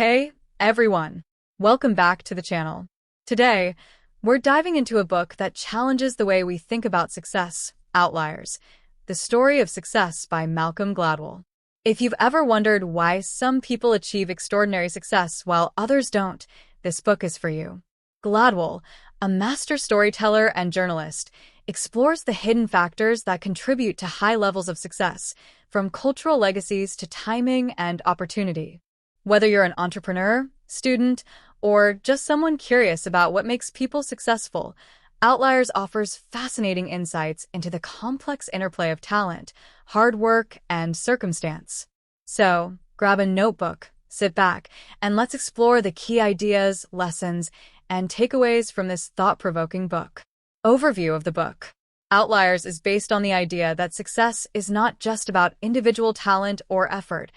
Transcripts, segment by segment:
Hey, everyone! Welcome back to the channel. Today, we're diving into a book that challenges the way we think about success, Outliers, the story of success by Malcolm Gladwell. If you've ever wondered why some people achieve extraordinary success while others don't, this book is for you. Gladwell, a master storyteller and journalist, explores the hidden factors that contribute to high levels of success, from cultural legacies to timing and opportunity. Whether you're an entrepreneur, student, or just someone curious about what makes people successful, Outliers offers fascinating insights into the complex interplay of talent, hard work, and circumstance. So, grab a notebook, sit back, and let's explore the key ideas, lessons, and takeaways from this thought-provoking book. Overview of the book. Outliers is based on the idea that success is not just about individual talent or effort.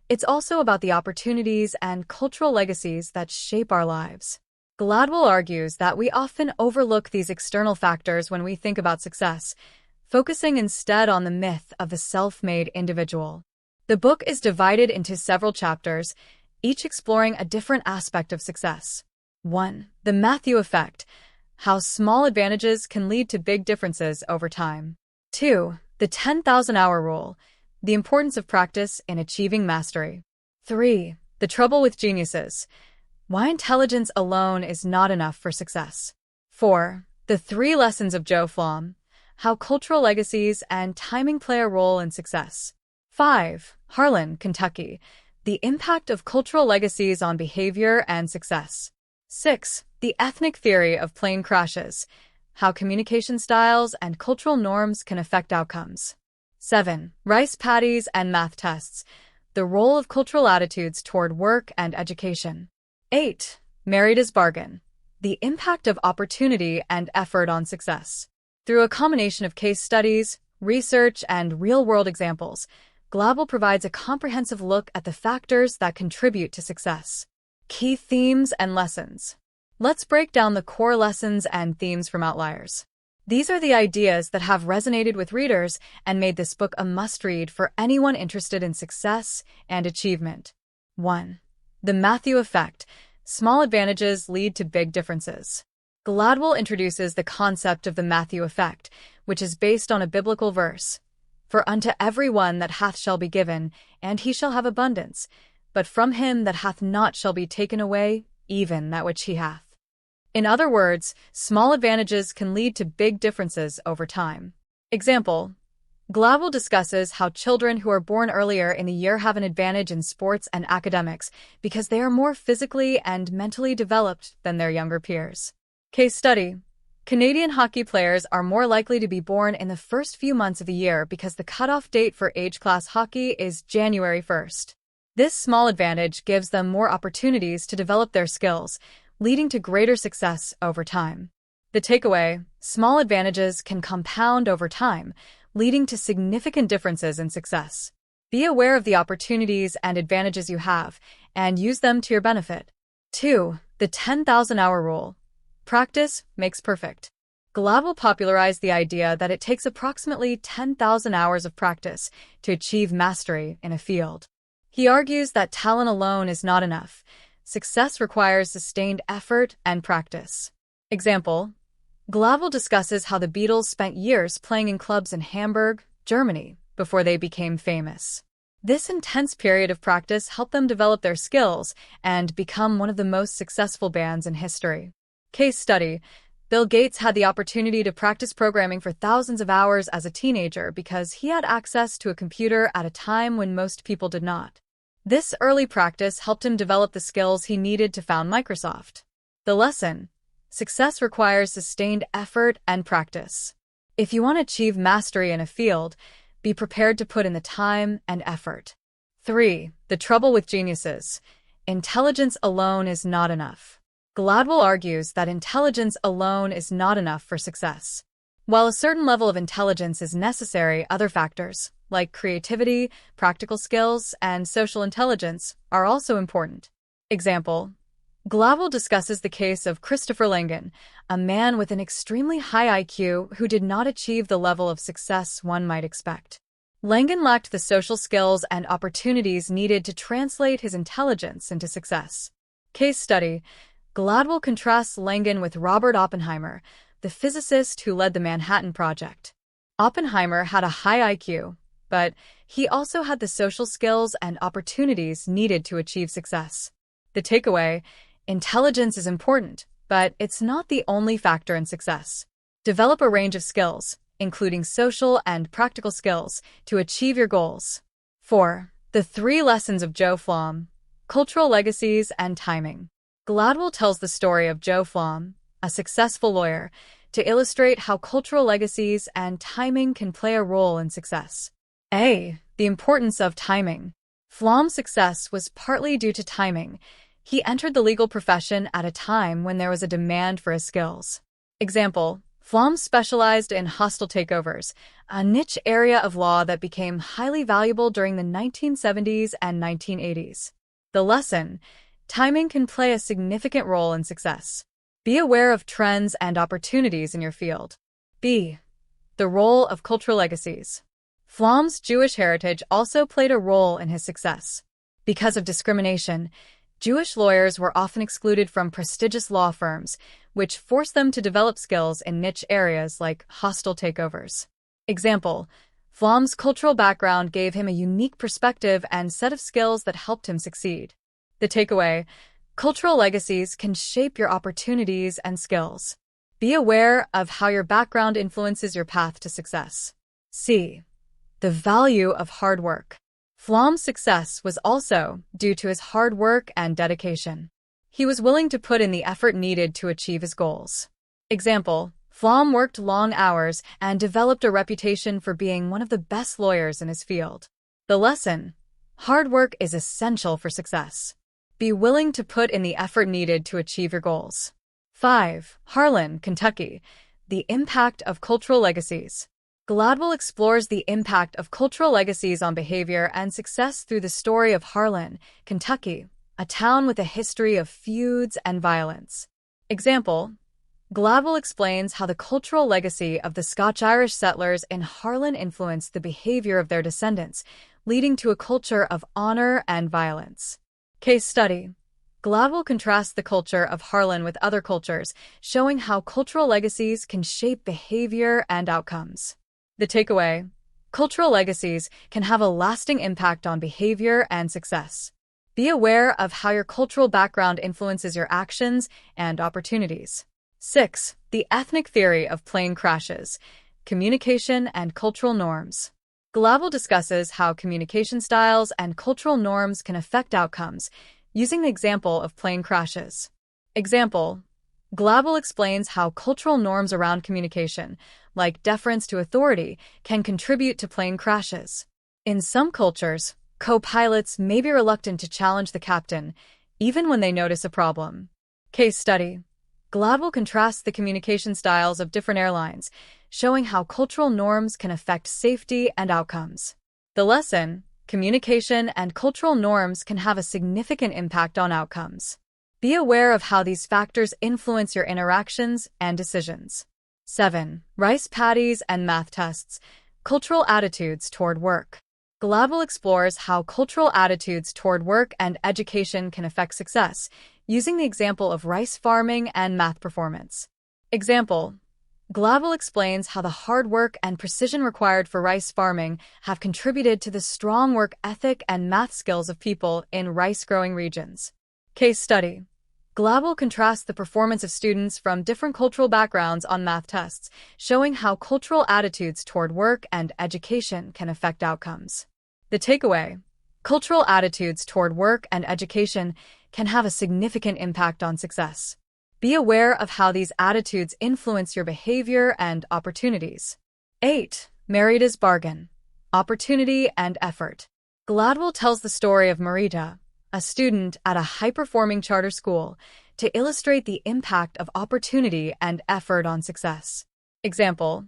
It's also about the opportunities and cultural legacies that shape our lives. Gladwell argues that we often overlook these external factors when we think about success, focusing instead on the myth of the self-made individual. The book is divided into several chapters, each exploring a different aspect of success. 1. The Matthew Effect: How small advantages can lead to big differences over time. 2. The 10,000-hour rule: The importance of practice in achieving mastery. 3. The trouble with geniuses: Why intelligence alone is not enough for success. 4. The 3 lessons of Joe Flom: How cultural legacies and timing play a role in success. 5. Harlan, Kentucky: The impact of cultural legacies on behavior and success. 6. The ethnic theory of plane crashes: How communication styles and cultural norms can affect outcomes. 7. Rice paddies and math tests: The role of cultural attitudes toward work and education. 8. Married as Bargain: The impact of opportunity and effort on success. Through a combination of case studies, research, and real-world examples, Gladwell provides a comprehensive look at the factors that contribute to success. Key themes and lessons. Let's break down the core lessons and themes from Outliers. These are the ideas that have resonated with readers and made this book a must-read for anyone interested in success and achievement. 1. The Matthew Effect: Small advantages lead to big differences. Gladwell introduces the concept of the Matthew Effect, which is based on a biblical verse: For unto every one that hath shall be given, and he shall have abundance, but from him that hath not shall be taken away even that which he hath. In other words, small advantages can lead to big differences over time. Example: Gladwell discusses how children who are born earlier in the year have an advantage in sports and academics because they are more physically and mentally developed than their younger peers. Case study: Canadian hockey players are more likely to be born in the first few months of the year because the cutoff date for age-class hockey is January 1st. This small advantage gives them more opportunities to develop their skills, leading to greater success over time. The takeaway: small advantages can compound over time, leading to significant differences in success. Be aware of the opportunities and advantages you have, and use them to your benefit. 2. The 10,000-hour rule: Practice makes perfect. Gladwell popularized the idea that it takes approximately 10,000 hours of practice to achieve mastery in a field. He argues that talent alone is not enough. Success requires sustained effort and practice. Example: Gladwell discusses how the Beatles spent years playing in clubs in Hamburg, Germany, before they became famous. This intense period of practice helped them develop their skills and become one of the most successful bands in history. Case study: Bill Gates had the opportunity to practice programming for thousands of hours as a teenager because he had access to a computer at a time when most people did not. This early practice helped him develop the skills he needed to found Microsoft. The lesson: Success requires sustained effort and practice. If you want to achieve mastery in a field, be prepared to put in the time and effort. 3. The trouble with geniuses: Intelligence alone is not enough. Gladwell argues that intelligence alone is not enough for success. While a certain level of intelligence is necessary, other factors, like creativity, practical skills, and social intelligence, are also important. Example: Gladwell discusses the case of Christopher Langan, a man with an extremely high IQ who did not achieve the level of success one might expect. Langan lacked the social skills and opportunities needed to translate his intelligence into success. Case study: Gladwell contrasts Langan with Robert Oppenheimer, the physicist who led the Manhattan Project. Oppenheimer had a high IQ, but he also had the social skills and opportunities needed to achieve success. The takeaway: intelligence is important, but it's not the only factor in success. Develop a range of skills, including social and practical skills, to achieve your goals. 4. The 3 Lessons of Joe Flom: Cultural Legacies and Timing. Gladwell tells the story of Joe Flom, a successful lawyer, to illustrate how cultural legacies and timing can play a role in success. A. The importance of timing. Flom's success was partly due to timing. He entered the legal profession at a time when there was a demand for his skills. Example: Flom specialized in hostile takeovers, a niche area of law that became highly valuable during the 1970s and 1980s. The lesson: timing can play a significant role in success. Be aware of trends and opportunities in your field. B. The role of cultural legacies. Flom's Jewish heritage also played a role in his success. Because of discrimination, Jewish lawyers were often excluded from prestigious law firms, which forced them to develop skills in niche areas like hostile takeovers. Example: Flom's cultural background gave him a unique perspective and set of skills that helped him succeed. The takeaway: cultural legacies can shape your opportunities and skills. Be aware of how your background influences your path to success. C. The value of hard work. Flom's success was also due to his hard work and dedication. He was willing to put in the effort needed to achieve his goals. Example: Flom worked long hours and developed a reputation for being one of the best lawyers in his field. The lesson: hard work is essential for success. Be willing to put in the effort needed to achieve your goals. 5. Harlan, Kentucky: The Impact of Cultural Legacies. Gladwell explores the impact of cultural legacies on behavior and success through the story of Harlan, Kentucky, a town with a history of feuds and violence. Example: Gladwell explains how the cultural legacy of the Scotch-Irish settlers in Harlan influenced the behavior of their descendants, leading to a culture of honor and violence. Case study: Gladwell contrasts the culture of Harlan with other cultures, showing how cultural legacies can shape behavior and outcomes. The takeaway: cultural legacies can have a lasting impact on behavior and success. Be aware of how your cultural background influences your actions and opportunities. 6. The ethnic theory of plane crashes: Communication and cultural norms. Gladwell discusses how communication styles and cultural norms can affect outcomes, using the example of plane crashes. Example: Gladwell explains how cultural norms around communication, like deference to authority, can contribute to plane crashes. In some cultures, co-pilots may be reluctant to challenge the captain, even when they notice a problem. Case study: Gladwell contrasts the communication styles of different airlines, showing how cultural norms can affect safety and outcomes. The lesson: communication and cultural norms can have a significant impact on outcomes. Be aware of how these factors influence your interactions and decisions. 7. Rice paddies and math tests: Cultural attitudes toward work. Gladwell explores how cultural attitudes toward work and education can affect success, using the example of rice farming and math performance. Example: Gladwell explains how the hard work and precision required for rice farming have contributed to the strong work ethic and math skills of people in rice-growing regions. Case study: Gladwell contrasts the performance of students from different cultural backgrounds on math tests, showing how cultural attitudes toward work and education can affect outcomes. The takeaway: cultural attitudes toward work and education can have a significant impact on success. Be aware of how these attitudes influence your behavior and opportunities. 8. Merida's Bargain: Opportunity and Effort. Gladwell tells the story of Merida, a student at a high-performing charter school, to illustrate the impact of opportunity and effort on success. Example: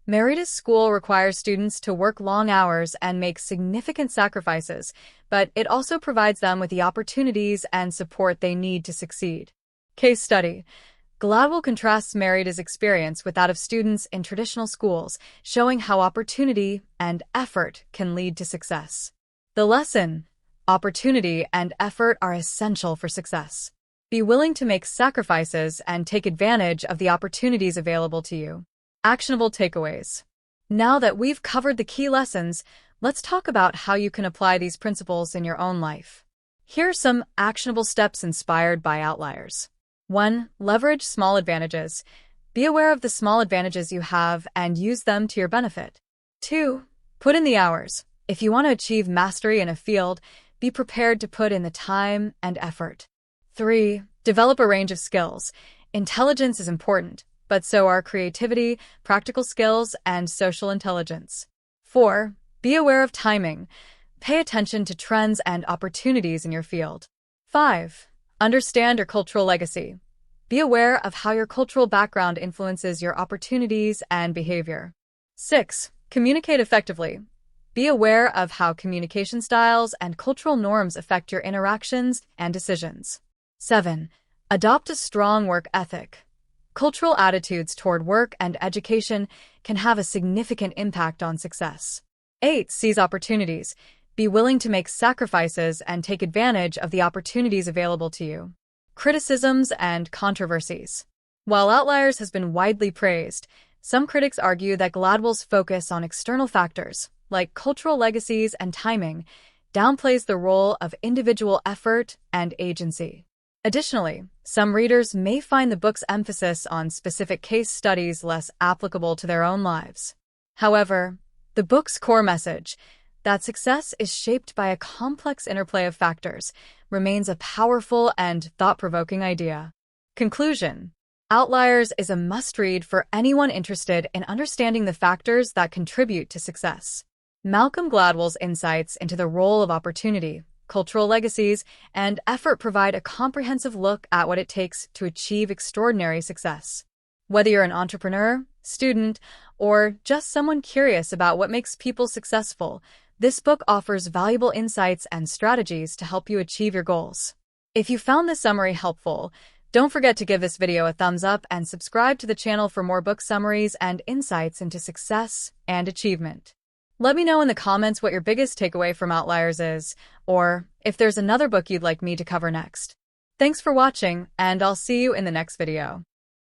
Merida's school requires students to work long hours and make significant sacrifices, but it also provides them with the opportunities and support they need to succeed. Case study: Gladwell contrasts Merida's experience with that of students in traditional schools, showing how opportunity and effort can lead to success. The lesson: opportunity and effort are essential for success. Be willing to make sacrifices and take advantage of the opportunities available to you. Actionable takeaways. Now that we've covered the key lessons, let's talk about how you can apply these principles in your own life. Here are some actionable steps inspired by Outliers. 1. Leverage small advantages. Be aware of the small advantages you have and use them to your benefit. 2. Put in the hours. If you want to achieve mastery in a field, be prepared to put in the time and effort. 3. Develop a range of skills. Intelligence is important, but so are creativity, practical skills, and social intelligence. 4. Be aware of timing. Pay attention to trends and opportunities in your field. 5. Understand your cultural legacy. Be aware of how your cultural background influences your opportunities and behavior. 6. Communicate effectively. Be aware of how communication styles and cultural norms affect your interactions and decisions. 7. Adopt a strong work ethic. Cultural attitudes toward work and education can have a significant impact on success. 8. Seize opportunities. Be willing to make sacrifices and take advantage of the opportunities available to you. Criticisms and controversies. While Outliers has been widely praised, some critics argue that Gladwell's focus on external factors, like cultural legacies and timing, downplays the role of individual effort and agency. Additionally, some readers may find the book's emphasis on specific case studies less applicable to their own lives. However, the book's core message, that success is shaped by a complex interplay of factors, remains a powerful and thought-provoking idea. Conclusion: Outliers is a must-read for anyone interested in understanding the factors that contribute to success. Malcolm Gladwell's insights into the role of opportunity, cultural legacies, and effort provide a comprehensive look at what it takes to achieve extraordinary success. Whether you're an entrepreneur, student, or just someone curious about what makes people successful, this book offers valuable insights and strategies to help you achieve your goals. If you found this summary helpful, don't forget to give this video a thumbs up and subscribe to the channel for more book summaries and insights into success and achievement. Let me know in the comments what your biggest takeaway from Outliers is, or if there's another book you'd like me to cover next. Thanks for watching, and I'll see you in the next video.